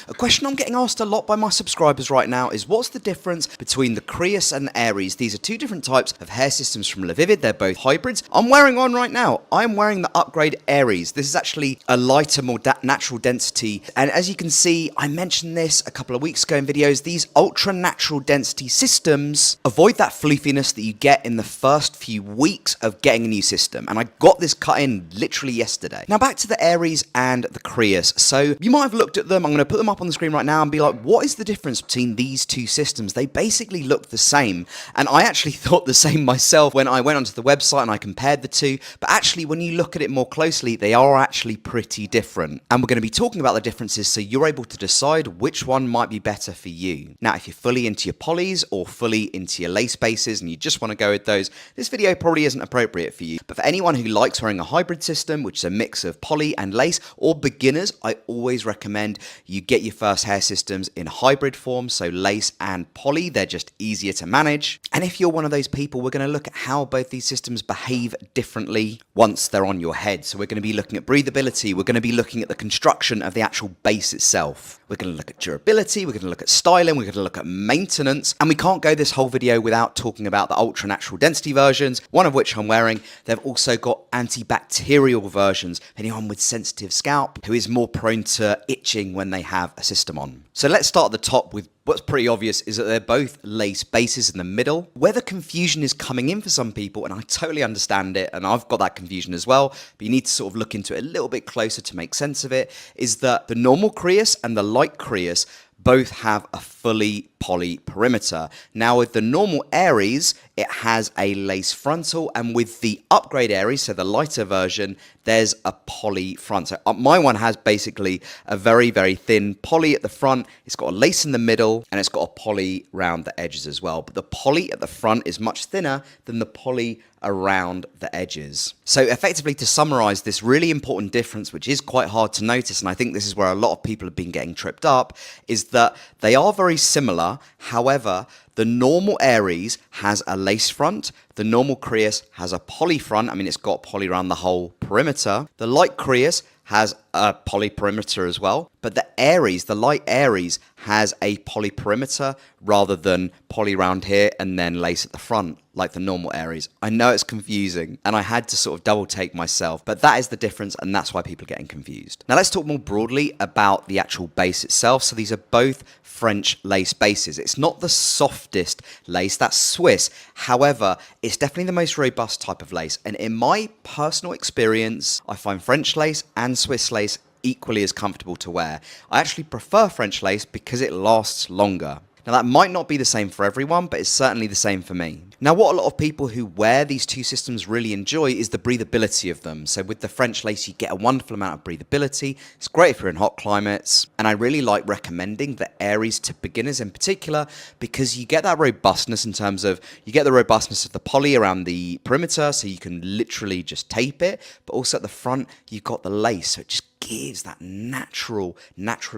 A question I'm getting asked a lot by my subscribers right now is what's the difference between the Crius and the Aries? These are two different types of hair systems from LaVivid. They're both hybrids. I'm wearing one right now. I'm wearing the upgrade Aries. This is actually a lighter, more natural density. And as you can see, I mentioned this a couple of weeks ago in videos. These ultra natural density systems avoid that floofiness that you get in the first few weeks of getting a new system. And I got this cut in literally yesterday. Now back to the Aries and the Crius. So you might have looked at them. I'm going to put them up on the screen right now and be like, what is the difference between these two systems? They basically look the same. And I actually thought the same myself when I went onto the website and I compared the two. But actually, when you look at it more closely, they are actually pretty different. And we're going to be talking about the differences so you're able to decide which one might be better for you. Now, if you're fully into your polys or fully into your lace bases and you just want to go with those, this video probably isn't appropriate for you. But for anyone who likes wearing a hybrid system, which is a mix of poly and lace, or beginners, I always recommend you get your first hair systems in hybrid form, so lace and poly. They're just easier to manage. And if you're one of those people, we're going to look at how both these systems behave differently once they're on your head. So we're going to be looking at breathability, we're going to be looking at the construction of the actual base itself. We're going to look at durability, we're going to look at styling, we're going to look at maintenance, and we can't go this whole video without talking about the ultra natural density versions, one of which I'm wearing. They've also got antibacterial versions, anyone with sensitive scalp who is more prone to itching when they have a system on. So let's start at the top with what's pretty obvious is that they're both lace bases in the middle. Where the confusion is coming in for some people, and I totally understand it, and I've got that confusion as well, but you need to sort of look into it a little bit closer to make sense of it, is that the normal Crius and the light Crius both have a fully poly perimeter. Now with the normal Aries, it has a lace frontal, and with the upgrade Aries, so the lighter version, there's a poly front. So my one has basically a very, very thin poly at the front, it's got a lace in the middle, and it's got a poly around the edges as well. But the poly at the front is much thinner than the poly around the edges. So effectively, to summarize this really important difference, which is quite hard to notice, and I think this is where a lot of people have been getting tripped up, is that they are very similar. However, the normal Aries has a lace front, the normal Crius has a poly front. I mean, it's got poly around the whole perimeter. The light Crius has a poly perimeter as well, but the Aries, the light Aries, has a poly perimeter rather than poly around here and then lace at the front like the normal Aries. I know it's confusing and I had to sort of double take myself, but that is the difference and that's why people are getting confused. Now let's talk more broadly about the actual base itself. So these are both French lace bases. It's not the softest lace, that's Swiss. However, it's definitely the most robust type of lace. And in my personal experience, I find French lace and Swiss lace equally as comfortable to wear. I actually prefer French lace because it lasts longer. Now that might not be the same for everyone, but it's certainly the same for me. Now what a lot of people who wear these two systems really enjoy is the breathability of them. So with the French lace you get a wonderful amount of breathability. It's great if you're in hot climates, and I really like recommending the Aries to beginners in particular because you get that robustness in terms of, you get the robustness of the poly around the perimeter so you can literally just tape it, but also at the front you've got the lace, so it just gives that natural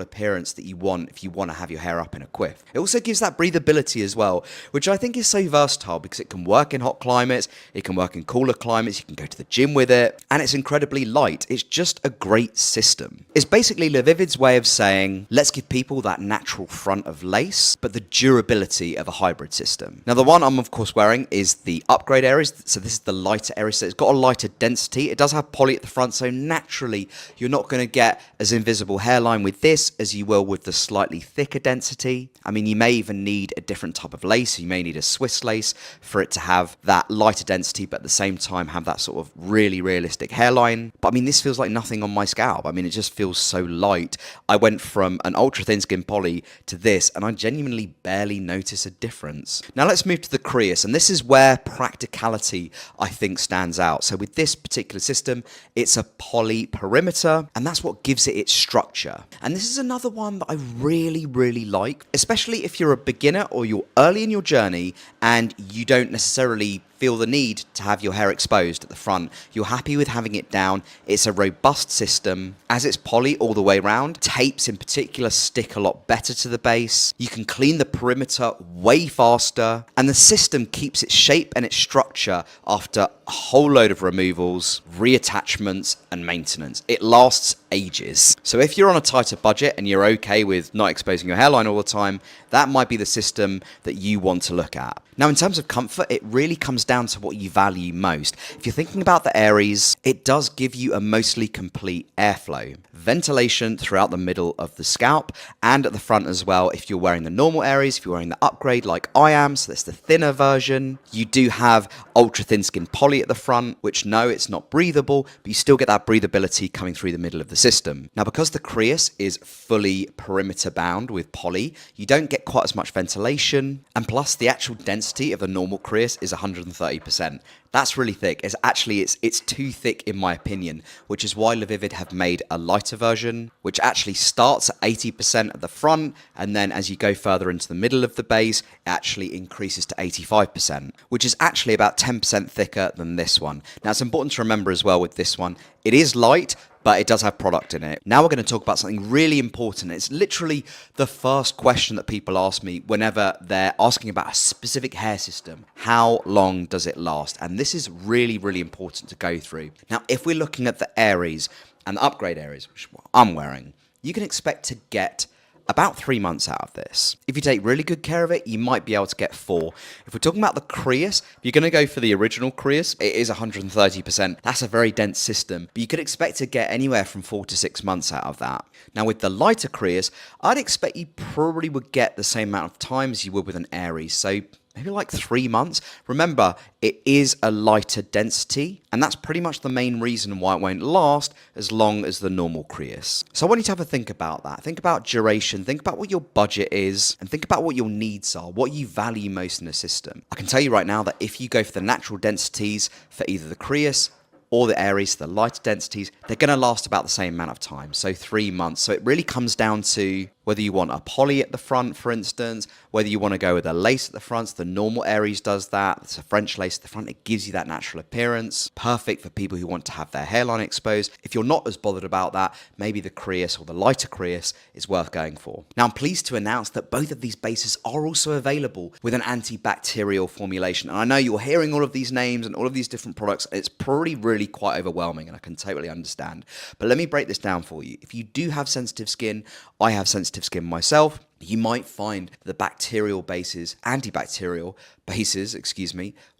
appearance that you want if you want to have your hair up in a quiff. It also gives that breathability as well, which I think is so versatile because it can work in hot climates, it can work in cooler climates, you can go to the gym with it, and it's incredibly light. It's just a great system. It's basically LaVivid's way of saying, let's give people that natural front of lace, but the durability of a hybrid system. Now the one I'm of course wearing is the upgrade Aries, so this is the lighter Aries, so it's got a lighter density. It does have poly at the front, so naturally you're not going to get as invisible hairline with this as you will with the slightly thicker density. I mean, you may even need a different type of lace. You may need a Swiss lace for it to have that lighter density, but at the same time have that sort of really realistic hairline. But I mean, this feels like nothing on my scalp. I mean, it just feels so light. I went from an ultra thin skin poly to this, and I genuinely barely notice a difference. Now let's move to the Crius, and this is where practicality, I think, stands out. So with this particular system, it's a poly perimeter, and that's what gives it its structure. And this is another one that I really like, especially if you're a beginner or you're early in your journey and you don't necessarily feel the need to have your hair exposed at the front. You're happy with having it down. It's a robust system. As it's poly all the way around, tapes in particular stick a lot better to the base. You can clean the perimeter way faster, and the system keeps its shape and its structure after a whole load of removals, reattachments, and maintenance. It lasts ages. So if you're on a tighter budget and you're okay with not exposing your hairline all the time, that might be the system that you want to look at. Now, in terms of comfort, it really comes down to what you value most. If you're thinking about the Aries, it does give you a mostly complete airflow, ventilation throughout the middle of the scalp and at the front as well. If you're wearing the normal Aries, if you're wearing the upgrade like I am, so that's the thinner version, you do have ultra thin skin poly at the front, which no, it's not breathable, but you still get that breathability coming through the middle of the system. Now, because the Crius is fully perimeter bound with poly, you don't get quite as much ventilation, and plus the actual density of the normal Crius is 130%. That's really thick. It's too thick in my opinion, which is why LaVivid have made a lighter version, which actually starts at 80% at the front, and then as you go further into the middle of the base, it actually increases to 85%, which is actually about 10% thicker than this one. Now, it's important to remember as well with this one, it is light, but it does have product in it. Now we're going to talk about something really important. It's literally the first question that people ask me whenever they're asking about a specific hair system. How long does it last? And this is really, really important to go through. Now, if we're looking at the Aries and the upgrade Aries, which is what I'm wearing, you can expect to get about 3 months out of this. If you take really good care of it, you might be able to get 4. If we're talking about the Crius, if you're going to go for the original Crius, it is 130%. That's a very dense system, but you could expect to get anywhere from 4 to 6 months out of that. Now, with the lighter Crius, I'd expect you probably would get the same amount of time as you would with an Aries, so maybe like 3 months. Remember, it is a lighter density, and that's pretty much the main reason why it won't last as long as the normal Crius. So I want you to have a think about that. Think about duration, think about what your budget is, and think about what your needs are, what you value most in a system. I can tell you right now that if you go for the natural densities for either the Crius or the Aries, the lighter densities, they're going to last about the same amount of time, so 3 months. So it really comes down to whether you want a poly at the front, for instance, whether you want to go with a lace at the front. So the normal Aries does that. It's a French lace at the front. It gives you that natural appearance. Perfect for people who want to have their hairline exposed. If you're not as bothered about that, maybe the Crius or the lighter Crius is worth going for. Now, I'm pleased to announce that both of these bases are also available with an antibacterial formulation. And I know you're hearing all of these names and all of these different products. It's probably really quite overwhelming, and I can totally understand. But let me break this down for you. If you do have sensitive skin, I have sensitive skin myself, you might find the antibacterial bases,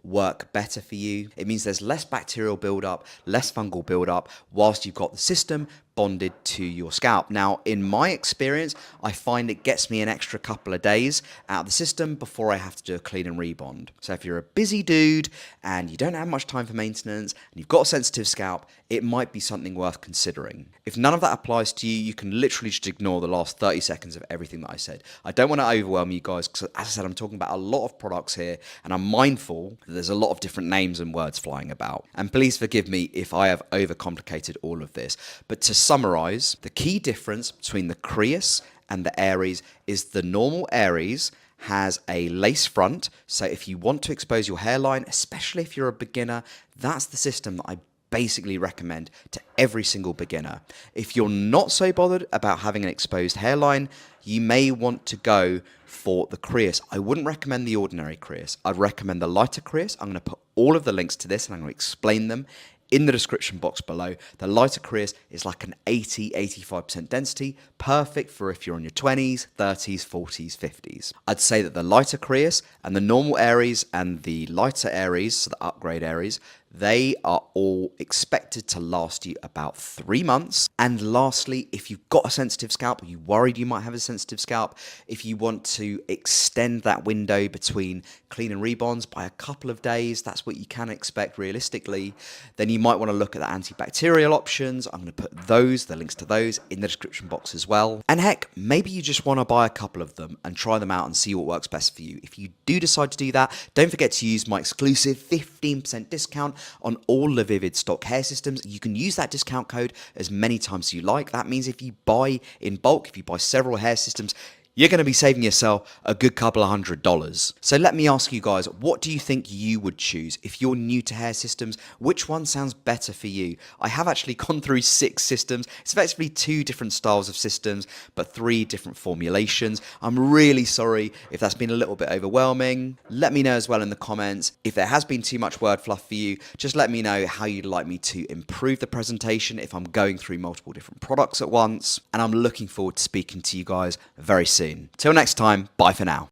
work better for you. It means there's less bacterial buildup, less fungal buildup, whilst you've got the system bonded to your scalp. Now, in my experience, I find it gets me an extra couple of days out of the system before I have to do a clean and rebond. So if you're a busy dude and you don't have much time for maintenance and you've got a sensitive scalp, it might be something worth considering. If none of that applies to you, you can literally just ignore the last 30 seconds of everything that I said. I don't want to overwhelm you guys because, as I said, I'm talking about a lot of products here and I'm mindful that there's a lot of different names and words flying about. And please forgive me if I have overcomplicated all of this. But to summarize, the key difference between the Crius and the Aries is the normal Aries has a lace front. So if you want to expose your hairline, especially if you're a beginner, that's the system that I basically recommend to every single beginner. If you're not so bothered about having an exposed hairline, you may want to go for the Crius. I wouldn't recommend the ordinary Crius. I'd recommend the lighter Crius. I'm going to put all of the links to this and I'm going to explain them in the description box below. The lighter Crius is like an 80-85% density, perfect for if you're in your 20s, 30s, 40s, 50s. I'd say that the lighter Crius and the normal Aries and the lighter Aries, so the upgrade Aries, they are all expected to last you about 3 months. And lastly, if you've got a sensitive scalp, or you're worried you might have a sensitive scalp, if you want to extend that window between clean and rebonds by a couple of days, that's what you can expect realistically, then you might want to look at the antibacterial options. I'm going to put the links to those in the description box as well. And heck, maybe you just want to buy a couple of them and try them out and see what works best for you. If you do decide to do that, don't forget to use my exclusive 15% discount on all LaVivid stock hair systems. You can use that discount code as many times as you like. That means if you buy in bulk, if you buy several hair systems, you're going to be saving yourself a good couple of $100. So let me ask you guys, what do you think you would choose? If you're new to hair systems, which one sounds better for you? I have actually gone through 6 systems. It's effectively 2 different styles of systems, but 3 different formulations. I'm really sorry if that's been a little bit overwhelming. Let me know as well in the comments. If there has been too much word fluff for you, just let me know how you'd like me to improve the presentation if I'm going through multiple different products at once. And I'm looking forward to speaking to you guys very soon. Till next time, bye for now.